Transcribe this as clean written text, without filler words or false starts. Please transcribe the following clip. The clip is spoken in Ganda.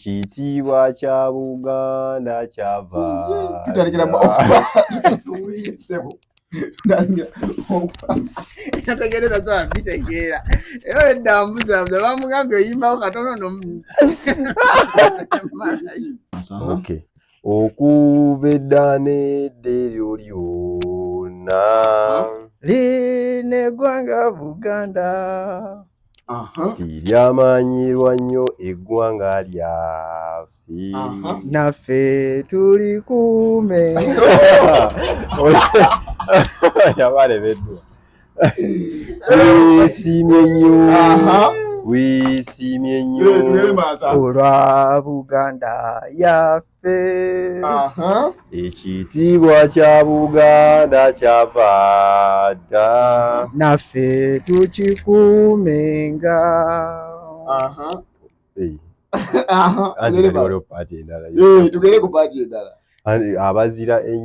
ekitiibwa kya Buganda kyava Nategereza sana bitegeera. Era ndambuza bamugambye oyimbawo katono no. Okay. Okuva edda n'edda eryo lyonna Lino eggwanga Buganda. tiryamanyirwa nnyo eggwanga lyaffe. Naffe tulikuume. Yabalebeddwa. Weesiimye nnyo olwa Buganda yaffe. ekitiibwa kya Buganda kyava dda. Naffe tukikuumenga. Anti tugere ku paati endala. Tugere ku paati endala. Abazira ennyo